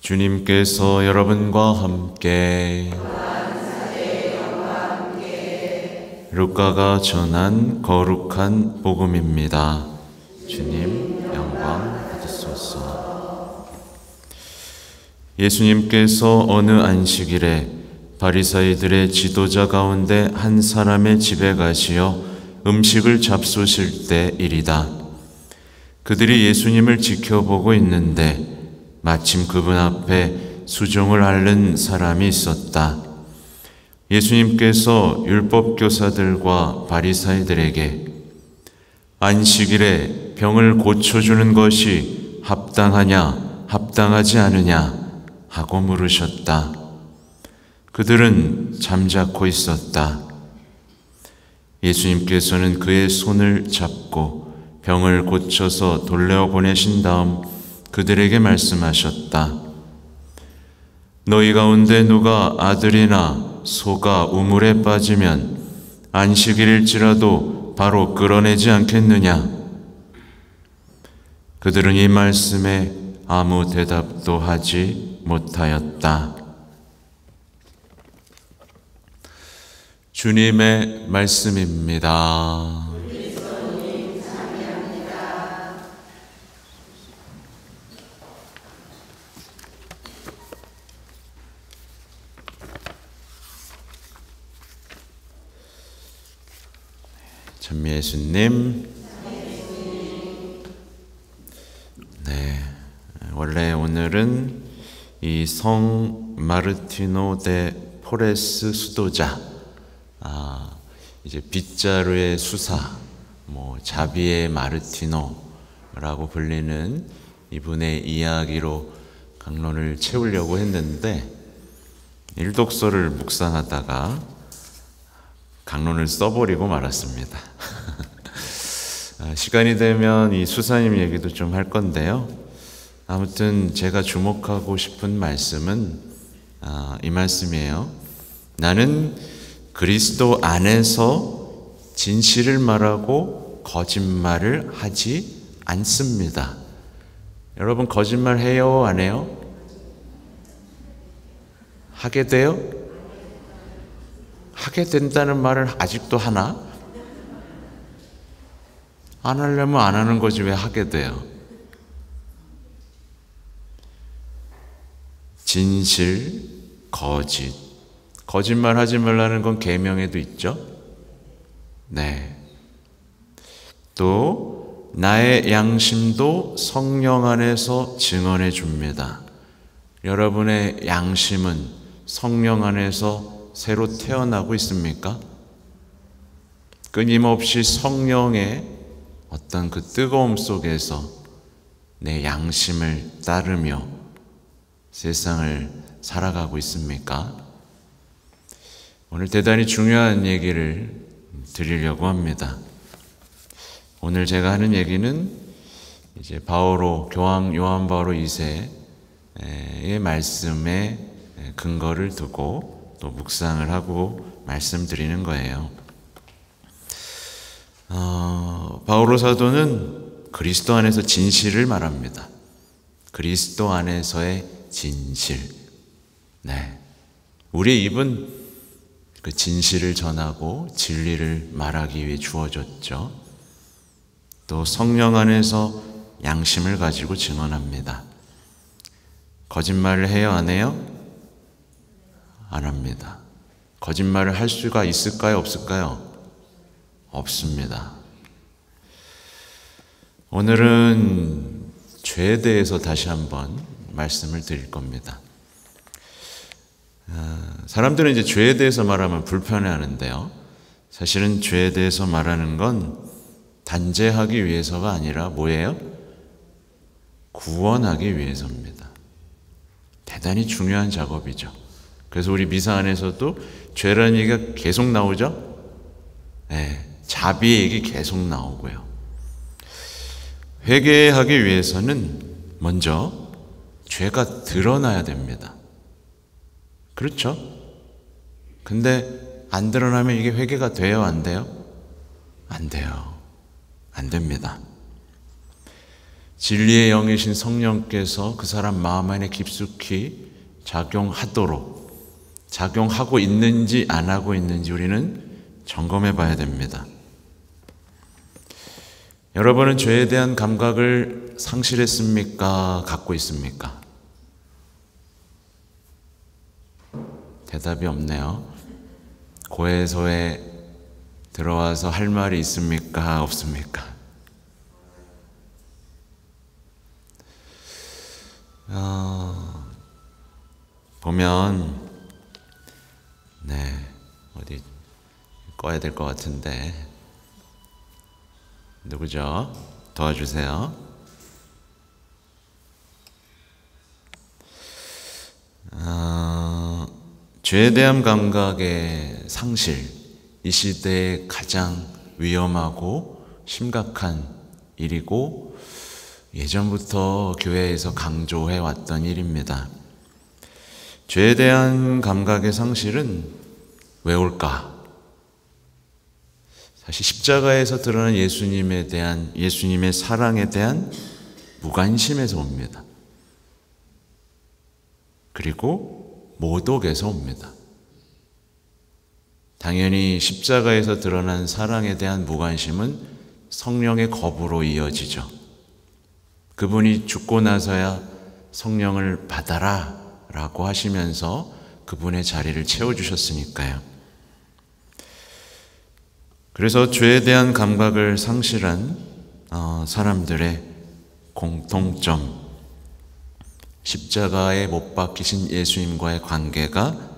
주님께서 여러분과 함께 루카가 전한 거룩한 복음입니다. 주님 영광 받으소서. 예수님께서 어느 안식일에 바리사이들의 지도자 가운데 한 사람의 집에 가시어 음식을 잡수실 때 일이다. 그들이 예수님을 지켜보고 있는데 마침 그분 앞에 수종을 앓는 사람이 있었다. 예수님께서 율법교사들과 바리사이들에게 안식일에 병을 고쳐주는 것이 합당하냐 합당하지 않으냐 하고 물으셨다. 그들은 잠자코 있었다. 예수님께서는 그의 손을 잡고 병을 고쳐서 돌려보내신 다음 그들에게 말씀하셨다. 너희 가운데 누가 아들이나 소가 우물에 빠지면 안식일일지라도 바로 끌어내지 않겠느냐? 그들은 이 말씀에 아무 대답도 하지 못하였다. 주님의 말씀입니다. 참 예수님. 네, 원래 오늘은 이 성 마르티노 데 포레스 수도자, 이제 빗자루의 수사, 자비의 마르티노라고 불리는 이분의 이야기로 강론을 채우려고 했는데 일독서를 묵상하다가 강론을 써버리고 말았습니다. 시간이 되면 이 수사님 얘기도 좀 할 건데요. 아무튼 제가 주목하고 싶은 말씀은 이 말씀이에요. 나는 그리스도 안에서 진실을 말하고 거짓말을 하지 않습니다. 여러분 거짓말 해요? 안 해요? 하게 돼요? 하게 된다는 말을 아직도 하나? 안 하려면 안 하는 거지 왜 하게 돼요? 진실, 거짓. 거짓말 하지 말라는 건 계명에도 있죠? 네. 또 나의 양심도 성령 안에서 증언해 줍니다. 여러분의 양심은 성령 안에서 새로 태어나고 있습니까? 끊임없이 성령의 어떤 그 뜨거움 속에서 내 양심을 따르며 세상을 살아가고 있습니까? 오늘 대단히 중요한 얘기를 드리려고 합니다. 오늘 제가 하는 얘기는 이제 교황 요한 바오로 2세의 말씀에 근거를 두고 또 묵상을 하고 말씀드리는 거예요. 바오로 사도는 그리스도 안에서 진실을 말합니다. 그리스도 안에서의 진실. 네. 우리의 입은 그 진실을 전하고 진리를 말하기 위해 주어졌죠. 또 성령 안에서 양심을 가지고 증언합니다. 거짓말을 해요, 안 해요? 안 합니다. 거짓말을 할 수가 있을까요? 없을까요? 없습니다. 오늘은 죄에 대해서 다시 한번 말씀을 드릴 겁니다. 사람들은 이제 죄에 대해서 말하면 불편해하는데요. 사실은 죄에 대해서 말하는 건 단죄하기 위해서가 아니라 뭐예요? 구원하기 위해서입니다. 대단히 중요한 작업이죠. 그래서 우리 미사 안에서도 죄라는 얘기가 계속 나오죠? 네, 자비의 얘기 계속 나오고요. 회개하기 위해서는 먼저 죄가 드러나야 됩니다. 그렇죠? 근데 안 드러나면 이게 회개가 돼요? 안 돼요? 안 돼요. 안 됩니다. 진리의 영이신 성령께서 그 사람 마음 안에 깊숙이 작용하고 있는지 안 하고 있는지 우리는 점검해 봐야 됩니다. 여러분은 죄에 대한 감각을 상실했습니까? 갖고 있습니까? 대답이 없네요. 고해소에 들어와서 할 말이 있습니까? 없습니까? 보면 어디 꺼야 될 것 같은데 누구죠? 도와주세요. 죄에 대한 감각의 상실, 이 시대의 가장 위험하고 심각한 일이고 예전부터 교회에서 강조해 왔던 일입니다. 죄에 대한 감각의 상실은 왜 올까? 사실 십자가에서 드러난 예수님의 사랑에 대한 무관심에서 옵니다. 그리고 모독에서 옵니다. 당연히 십자가에서 드러난 사랑에 대한 무관심은 성령의 거부로 이어지죠. 그분이 죽고 나서야 성령을 받아라 라고 하시면서 그분의 자리를 채워주셨으니까요. 그래서 죄에 대한 감각을 상실한 사람들의 공통점, 십자가에 못 박히신 예수님과의 관계가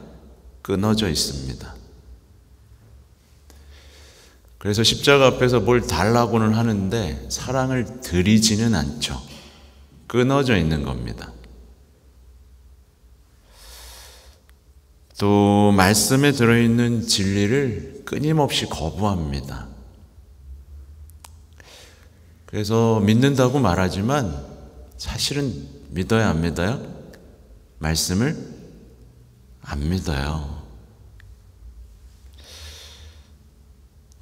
끊어져 있습니다. 그래서 십자가 앞에서 뭘 달라고는 하는데 사랑을 드리지는 않죠. 끊어져 있는 겁니다. 또 말씀에 들어있는 진리를 끊임없이 거부합니다. 그래서 믿는다고 말하지만 사실은 믿어요, 안 믿어요? 말씀을 안 믿어요.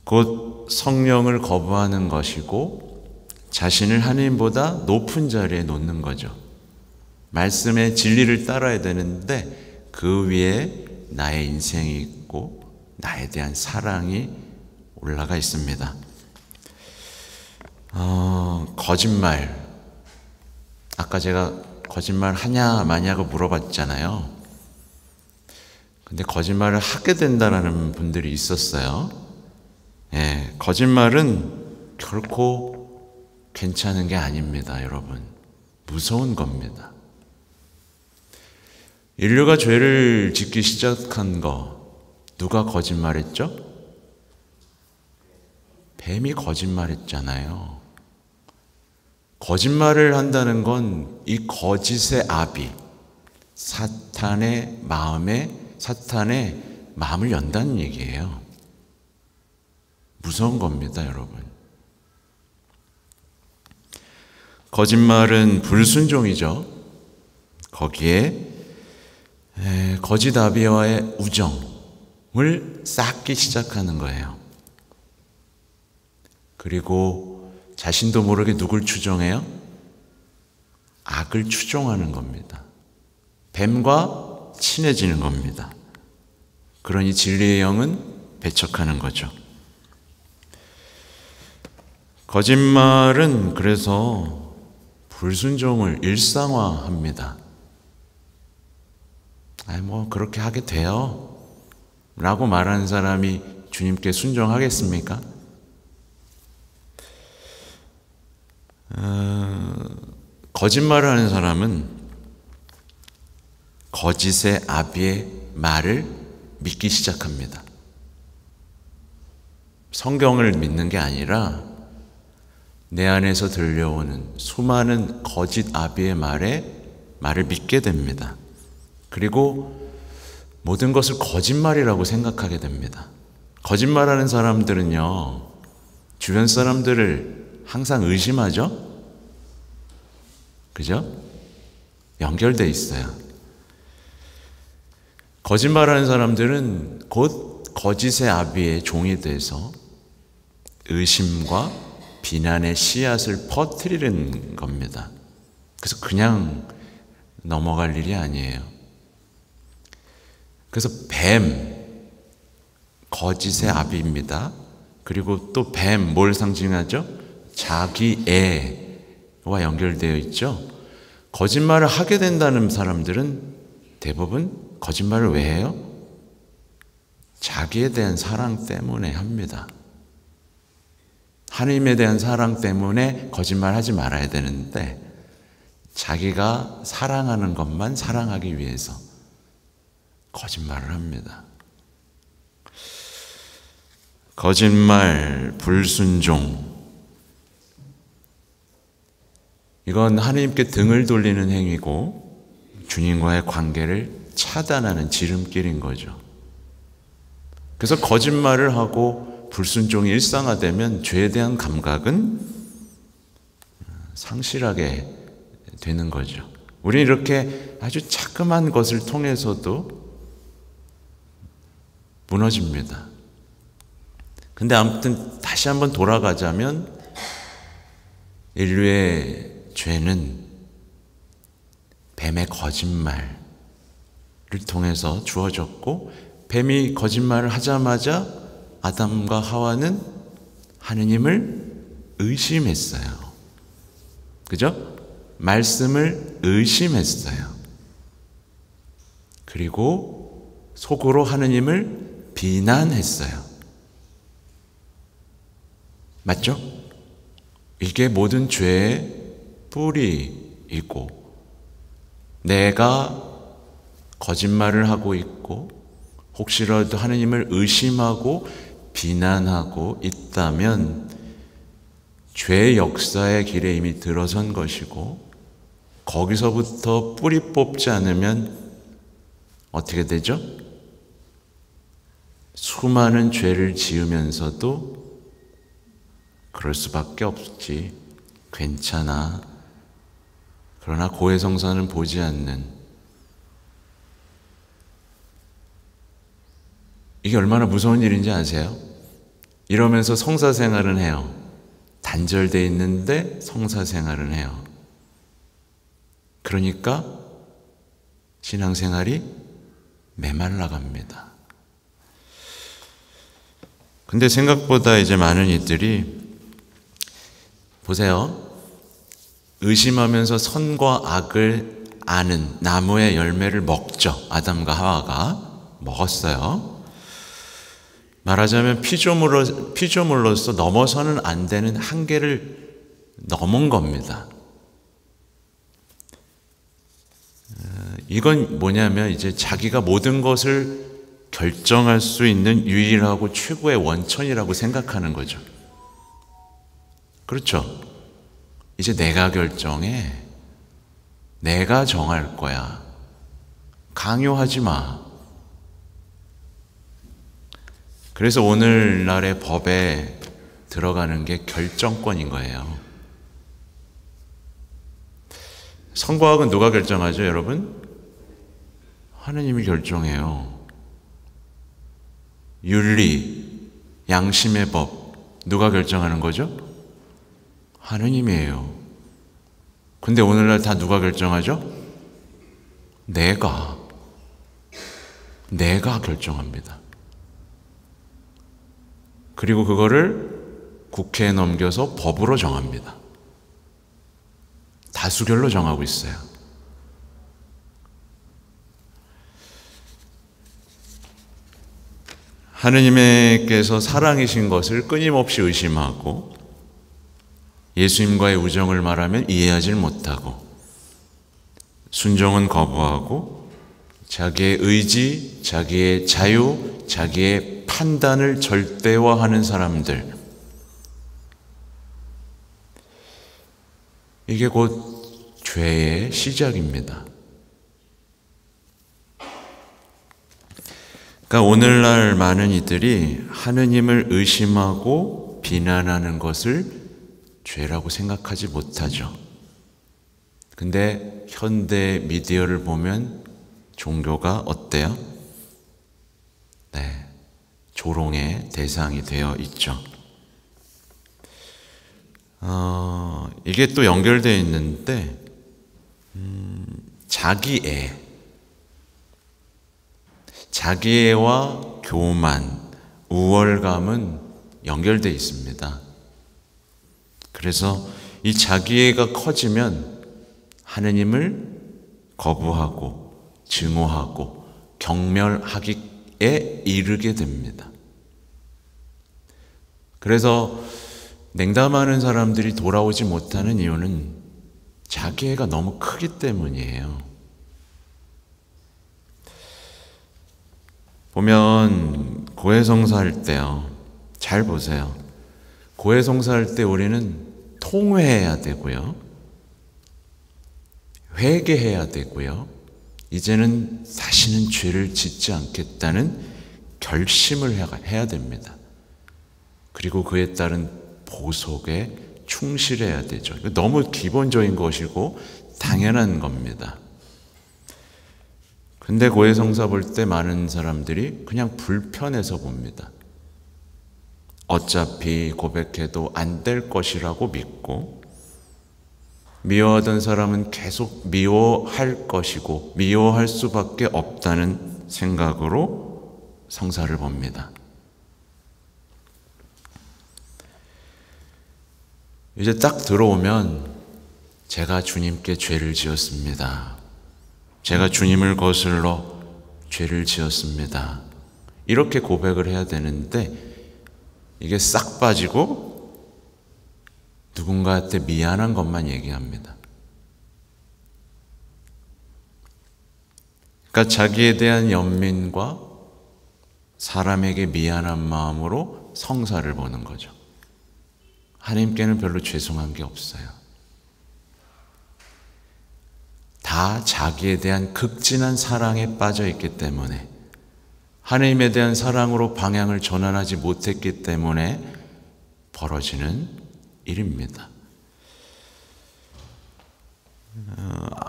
곧 성령을 거부하는 것이고 자신을 하나님보다 높은 자리에 놓는 거죠. 말씀의 진리를 따라야 되는데 그 위에 나의 인생이 있고 나에 대한 사랑이 올라가 있습니다. 거짓말. 아까 제가 거짓말 하냐 마냐고 물어봤잖아요. 근데 거짓말을 하게 된다라는 분들이 있었어요. 거짓말은 결코 괜찮은 게 아닙니다, 여러분. 무서운 겁니다. 인류가 죄를 짓기 시작한 거 누가 거짓말했죠? 뱀이 거짓말했잖아요. 거짓말을 한다는 건 이 거짓의 아비 사탄의 마음을 연다는 얘기예요. 무서운 겁니다, 여러분. 거짓말은 불순종이죠. 거기에 거짓 아비와의 우정을 쌓기 시작하는 거예요. 그리고 자신도 모르게 누굴 추종해요? 악을 추종하는 겁니다. 뱀과 친해지는 겁니다. 그러니 진리의 영은 배척하는 거죠. 거짓말은 그래서 불순종을 일상화합니다. 그렇게 하게 돼요 라고 말하는 사람이 주님께 순종하겠습니까? 거짓말을 하는 사람은 거짓의 아비의 말을 믿기 시작합니다. 성경을 믿는 게 아니라 내 안에서 들려오는 수많은 거짓 아비의 말을 믿게 됩니다. 그리고 모든 것을 거짓말이라고 생각하게 됩니다. 거짓말하는 사람들은요, 주변 사람들을 항상 의심하죠? 그죠? 연결돼 있어요. 거짓말하는 사람들은 곧 거짓의 아비의 종이 돼서 의심과 비난의 씨앗을 퍼뜨리는 겁니다. 그래서 그냥 넘어갈 일이 아니에요. 그래서 뱀, 거짓의 아비입니다. 그리고 또 뱀, 뭘 상징하죠? 자기애와 연결되어 있죠. 거짓말을 하게 된다는 사람들은 대부분 거짓말을 왜 해요? 자기에 대한 사랑 때문에 합니다. 하나님에 대한 사랑 때문에 거짓말하지 말아야 되는데 자기가 사랑하는 것만 사랑하기 위해서 거짓말을 합니다. 거짓말, 불순종, 이건 하나님께 등을 돌리는 행위고 주님과의 관계를 차단하는 지름길인 거죠. 그래서 거짓말을 하고 불순종이 일상화되면 죄에 대한 감각은 상실하게 되는 거죠. 우리는 이렇게 아주 자그마한 것을 통해서도 무너집니다. 근데 아무튼 다시 한번 돌아가자면 인류의 죄는 뱀의 거짓말을 통해서 주어졌고 뱀이 거짓말을 하자마자 아담과 하와는 하느님을 의심했어요. 그죠? 말씀을 의심했어요. 그리고 속으로 하느님을 비난했어요. 맞죠? 이게 모든 죄의 뿌리이고 내가 거짓말을 하고 있고 혹시라도 하느님을 의심하고 비난하고 있다면 죄의 역사의 길에 이미 들어선 것이고 거기서부터 뿌리 뽑지 않으면 어떻게 되죠? 수많은 죄를 지으면서도 그럴 수밖에 없지. 괜찮아. 그러나 고해성사는 보지 않는. 이게 얼마나 무서운 일인지 아세요? 이러면서 성사생활은 해요. 단절되어 있는데 성사생활은 해요. 그러니까 신앙생활이 메말라 갑니다. 근데 생각보다 이제 많은 이들이 보세요. 의심하면서 선과 악을 아는 나무의 열매를 먹죠. 아담과 하와가 먹었어요. 말하자면 피조물로서 넘어서는 안 되는 한계를 넘은 겁니다. 이건 뭐냐면 이제 자기가 모든 것을 결정할 수 있는 유일하고 최고의 원천이라고 생각하는 거죠. 그렇죠? 이제 내가 결정해. 내가 정할 거야. 강요하지 마. 그래서 오늘날의 법에 들어가는 게 결정권인 거예요. 선거학은 누가 결정하죠, 여러분? 하느님이 결정해요. 윤리, 양심의 법, 누가 결정하는 거죠? 하느님이에요. 근데 오늘날 다 누가 결정하죠? 내가 결정합니다. 그리고 그거를 국회에 넘겨서 법으로 정합니다. 다수결로 정하고 있어요. 하느님께서 사랑이신 것을 끊임없이 의심하고 예수님과의 우정을 말하면 이해하지 못하고 순종은 거부하고 자기의 의지, 자기의 자유, 자기의 판단을 절대화하는 사람들, 이게 곧 죄의 시작입니다. 그러니까 오늘날 많은 이들이 하느님을 의심하고 비난하는 것을 죄라고 생각하지 못하죠. 근데 현대 미디어를 보면 종교가 어때요? 네, 조롱의 대상이 되어 있죠. 이게 또 연결되어 있는데, 자기애와 교만, 우월감은 연결되어 있습니다. 그래서 이 자기애가 커지면 하느님을 거부하고 증오하고 경멸하기에 이르게 됩니다. 그래서 냉담하는 사람들이 돌아오지 못하는 이유는 자기애가 너무 크기 때문이에요. 보면 고해성사 할 때요, 잘 보세요. 고해성사 할 때 우리는 통회해야 되고요, 회개해야 되고요, 이제는 다시는 죄를 짓지 않겠다는 결심을 해야 됩니다. 그리고 그에 따른 보속에 충실해야 되죠. 너무 기본적인 것이고 당연한 겁니다. 근데 고해성사 볼 때 많은 사람들이 그냥 불편해서 봅니다. 어차피 고백해도 안 될 것이라고 믿고, 미워하던 사람은 계속 미워할 것이고 미워할 수밖에 없다는 생각으로 성사를 봅니다. 이제 딱 들어오면 제가 주님께 죄를 지었습니다. 제가 주님을 거슬러 죄를 지었습니다. 이렇게 고백을 해야 되는데 이게 싹 빠지고 누군가한테 미안한 것만 얘기합니다. 그러니까 자기에 대한 연민과 사람에게 미안한 마음으로 성사를 보는 거죠. 하나님께는 별로 죄송한 게 없어요. 다 자기에 대한 극진한 사랑에 빠져 있기 때문에, 하나님에 대한 사랑으로 방향을 전환하지 못했기 때문에 벌어지는 일입니다.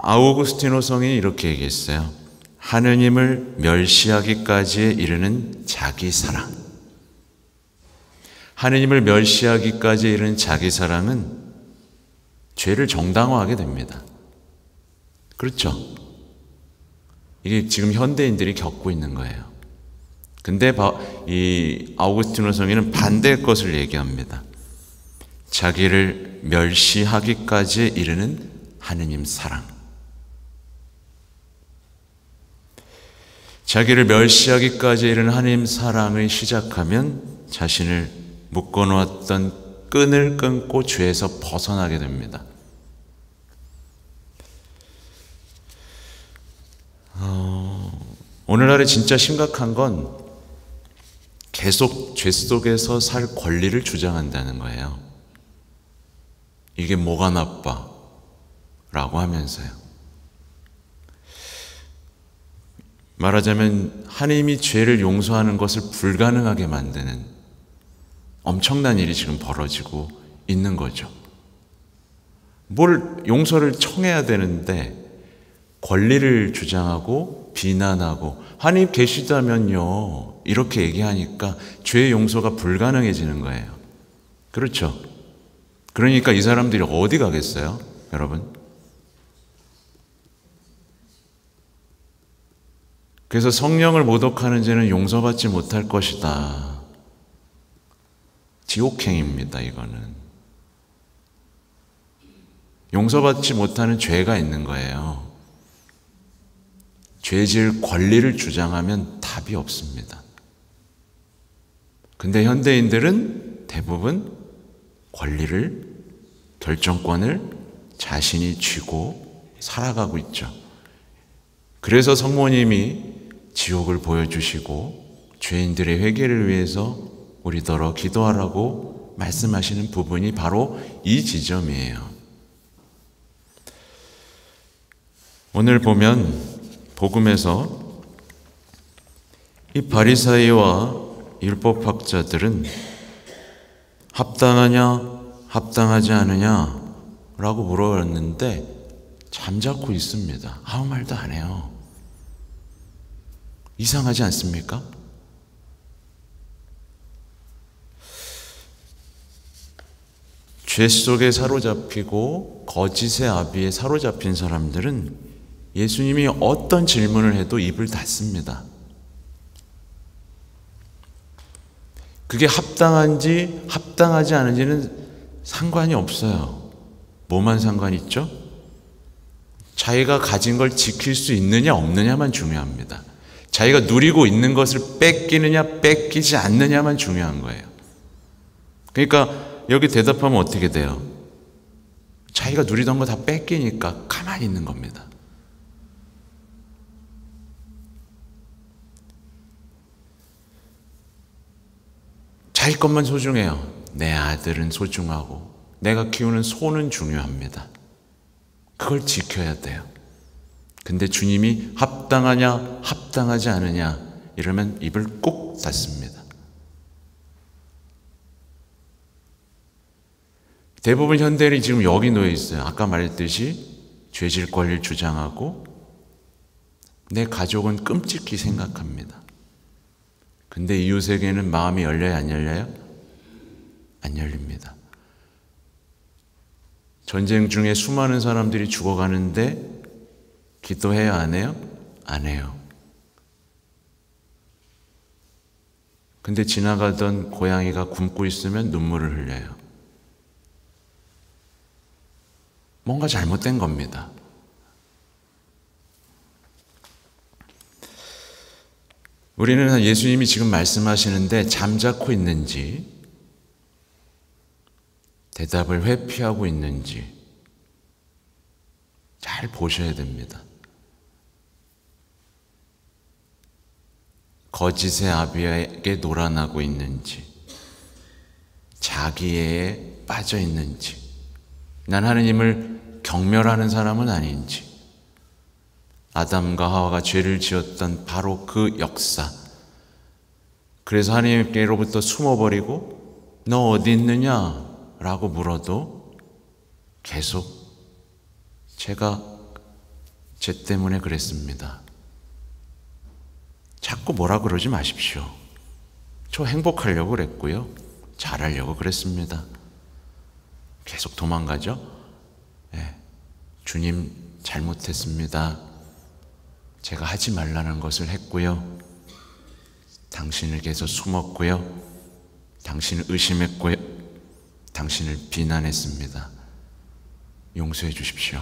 아우구스티노 성인이 이렇게 얘기했어요. 하느님을 멸시하기까지에 이르는 자기 사랑. 하느님을 멸시하기까지에 이르는 자기 사랑은 죄를 정당화하게 됩니다. 그렇죠? 이게 지금 현대인들이 겪고 있는 거예요. 근데 이 아우구스티노 성인은 반대의 것을 얘기합니다. 자기를 멸시하기까지에 이르는 하느님 사랑. 자기를 멸시하기까지 이르는 하나님 사랑을 시작하면 자신을 묶어놓았던 끈을 끊고 죄에서 벗어나게 됩니다. 오늘날에 진짜 심각한 건 계속 죄 속에서 살 권리를 주장한다는 거예요. 이게 뭐가 나빠? 라고 하면서요. 말하자면 하나님이 죄를 용서하는 것을 불가능하게 만드는 엄청난 일이 지금 벌어지고 있는 거죠. 뭘 용서를 청해야 되는데 권리를 주장하고 비난하고, 하나님 계시다면요 이렇게 얘기하니까 죄의 용서가 불가능해지는 거예요. 그렇죠? 그러니까 이 사람들이 어디 가겠어요, 여러분? 그래서 성령을 모독하는 죄는 용서받지 못할 것이다. 지옥행입니다, 이거는. 용서받지 못하는 죄가 있는 거예요. 죄 지을 권리를 주장하면 답이 없습니다. 근데 현대인들은 대부분 권리를, 결정권을 자신이 쥐고 살아가고 있죠. 그래서 성모님이 지옥을 보여주시고 죄인들의 회개를 위해서 우리더러 기도하라고 말씀하시는 부분이 바로 이 지점이에요. 오늘 보면 복음에서 이 바리사이와 율법학자들은 합당하냐 합당하지 않으냐 라고 물어봤는데 잠자코 있습니다. 아무 말도 안 해요. 이상하지 않습니까? 죄 속에 사로잡히고 거짓의 아비에 사로잡힌 사람들은 예수님이 어떤 질문을 해도 입을 닫습니다. 그게 합당한지 합당하지 않은지는 상관이 없어요. 뭐만 상관이 있죠? 자기가 가진 걸 지킬 수 있느냐 없느냐만 중요합니다. 자기가 누리고 있는 것을 뺏기느냐 뺏기지 않느냐만 중요한 거예요. 그러니까 여기 대답하면 어떻게 돼요? 자기가 누리던 거 다 뺏기니까 가만히 있는 겁니다. 자기 것만 소중해요. 내 아들은 소중하고 내가 키우는 소는 중요합니다. 그걸 지켜야 돼요. 근데 주님이 합당하냐 합당하지 않으냐 이러면 입을 꾹 닫습니다. 대부분 현대인이 지금 여기 놓여 있어요. 아까 말했듯이 죄질 권리를 주장하고 내 가족은 끔찍히 생각합니다. 근데 이웃에게는 마음이 열려요? 안 열려요? 안 열립니다. 전쟁 중에 수많은 사람들이 죽어가는데 기도해요? 안 해요? 안 해요. 근데 지나가던 고양이가 굶고 있으면 눈물을 흘려요. 뭔가 잘못된 겁니다. 우리는 예수님이 지금 말씀하시는데 잠자코 있는지 대답을 회피하고 있는지 잘 보셔야 됩니다. 거짓의 아비에게 놀아나고 있는지 자기애에 빠져 있는지 난 하느님을 경멸하는 사람은 아닌지 아담과 하와가 죄를 지었던 바로 그 역사, 그래서 하나님께로부터 숨어버리고 너 어디 있느냐 라고 물어도 계속 제가 죄 때문에 그랬습니다. 자꾸 뭐라 그러지 마십시오. 저 행복하려고 그랬고요. 잘하려고 그랬습니다. 계속 도망가죠. 네. 주님 잘못했습니다. 제가 하지 말라는 것을 했고요. 당신을 계속 숨었고요. 당신을 의심했고요. 당신을 비난했습니다. 용서해 주십시오.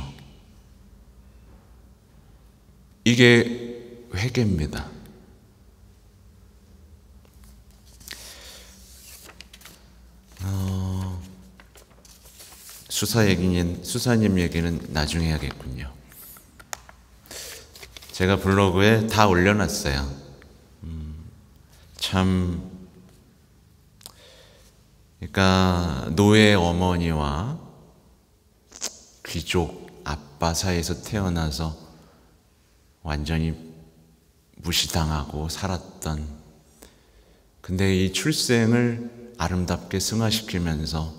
이게 회개입니다. 수사님 얘기는 나중에 해야겠군요. 제가 블로그에 다 올려놨어요. 참, 그러니까 노예 어머니와 귀족 아빠 사이에서 태어나서 완전히 무시당하고 살았던, 근데 이 출생을 아름답게 승화시키면서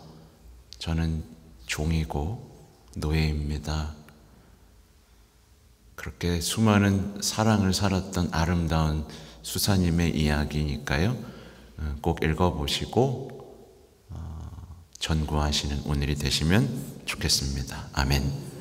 저는 종이고 노예입니다. 그렇게 수많은 사랑을 살았던 아름다운 수사님의 이야기니까요. 꼭 읽어보시고 전구하시는 오늘이 되시면 좋겠습니다. 아멘.